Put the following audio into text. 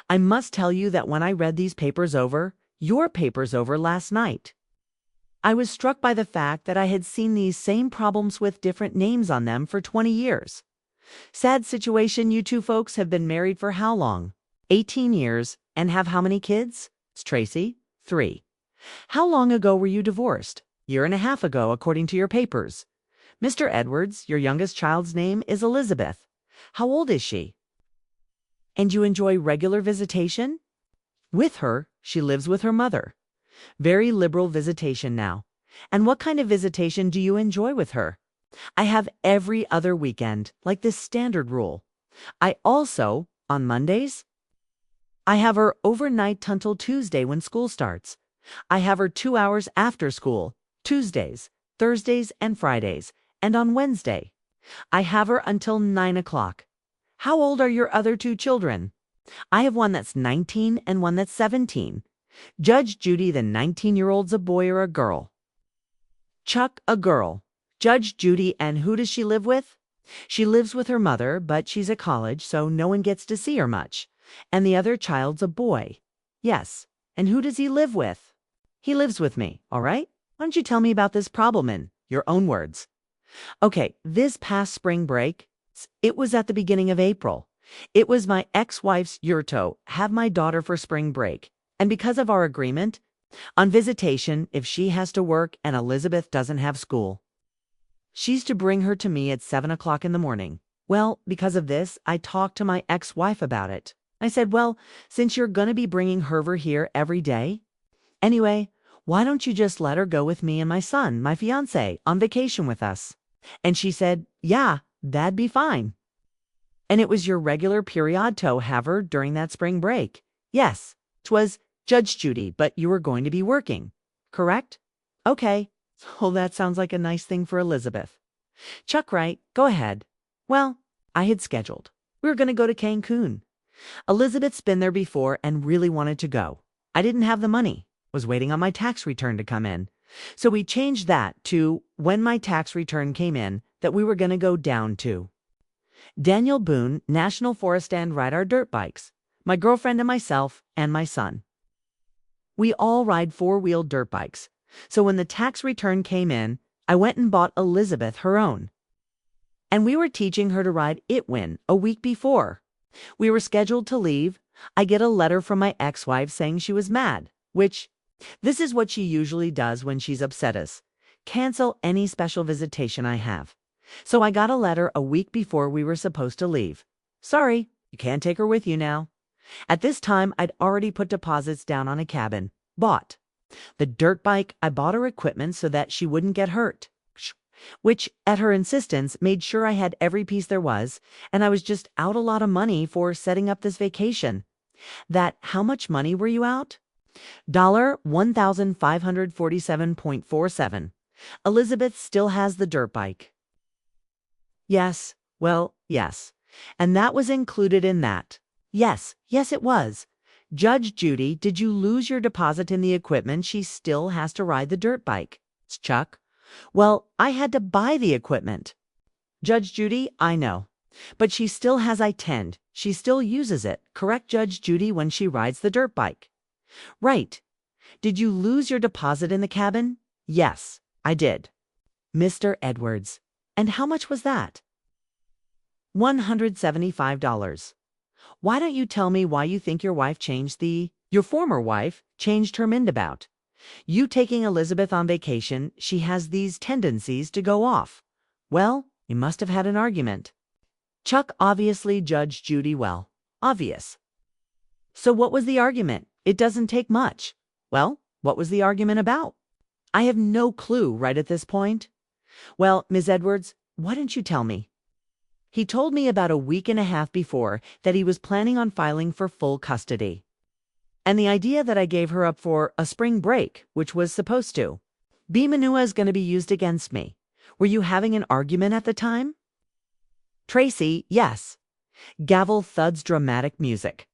I must tell you that when I read these papers over, your papers over last night, I was struck by the fact that I had seen these same problems with different names on them for 20 years. Sad situation, you two folks have been married for how long? 18 years, and have how many kids? Tracy, 3. How long ago were you divorced? Year and a half ago, according to your papers. Mr. Edwards, your youngest child's name is Elizabeth. How old is she? And you enjoy regular visitation? With her, she lives with her mother. Very liberal visitation now. And what kind of visitation do you enjoy with her? I have every other weekend, like this standard rule. I also, on Mondays, I have her overnight until Tuesday when school starts. I have her 2 hours after school, Tuesdays, Thursdays, and Fridays, and on Wednesday. I have her until 9 o'clock. How old are your other 2 children? I have one that's 19 and one that's 17. Judge Judy, the 19-year-old's a boy or a girl? Chuck, a girl. Judge Judy, and who does she live with? She lives with her mother, but she's at college, so no one gets to see her much. And the other child's a boy. Yes. And who does he live with? He lives with me, all right? Why don't you tell me about this problem in your own words? Okay, this past spring break, it was at the beginning of April. It was my ex-wife's yurto, have my daughter for spring break. And because of our agreement, on visitation, if she has to work and Elizabeth doesn't have school, she's to bring her to me at 7 o'clock in the morning. Well, because of this, I talked to my ex-wife about it. I said, well, since you're going to be bringing her here every day, anyway, why don't you just let her go with me and my son, my fiancé, on vacation with us? And she said, yeah, that'd be fine. And it was your regular period to have her during that spring break. Yes, 'twas Judge Judy, but you were going to be working, correct? Okay. Well, that sounds like a nice thing for Elizabeth. Chuck, right? Go ahead. Well, I had scheduled. We were going to go to Cancun. Elizabeth's been there before and really wanted to go. I didn't have the money. Was waiting on my tax return to come in. So we changed that to when my tax return came in that we were going to go down to Daniel Boone National Forest and ride our dirt bikes. My girlfriend and myself and my son. We all ride 4-wheeled dirt bikes. So when the tax return came in, I went and bought Elizabeth her own. And we were teaching her to ride Itwin a week before. We were scheduled to leave. I get a letter from my ex-wife saying she was mad, which this is what she usually does when she's upset us. Cancel any special visitation I have. So I got a letter a week before we were supposed to leave. Sorry, you can't take her with you now. At this time, I'd already put deposits down on a cabin. Bought. The dirt bike, I bought her equipment so that she wouldn't get hurt. Which, at her insistence, made sure I had every piece there was, and I was just out a lot of money for setting up this vacation. How much money were you out? $1,547.47. Elizabeth still has the dirt bike. Yes, well, yes. And that was included in that. Yes, it was. Judge Judy, did you lose your deposit in the equipment? She still has to ride the dirt bike. Chuck. Well, I had to buy the equipment. Judge Judy, I know. But she still has I-10. She still uses it, correct, Judge Judy, when she rides the dirt bike? Right. Did you lose your deposit in the cabin? Yes, I did. Mr. Edwards. And how much was that? $175. Why don't you tell me why you think your wife changed your former wife changed her mind about? You taking Elizabeth on vacation, she has these tendencies to go off. Well, you must have had an argument. Chuck obviously judged Judy well. Obvious. So what was the argument? It doesn't take much. Well, what was the argument about? I have no clue right at this point. Well, Ms. Edwards, why didn't you tell me? He told me about a week and a half before that he was planning on filing for full custody. And the idea that I gave her up for a spring break, which was supposed to be manure, is going to be used against me. Were you having an argument at the time? Tracy, yes. Gavel thuds dramatic music.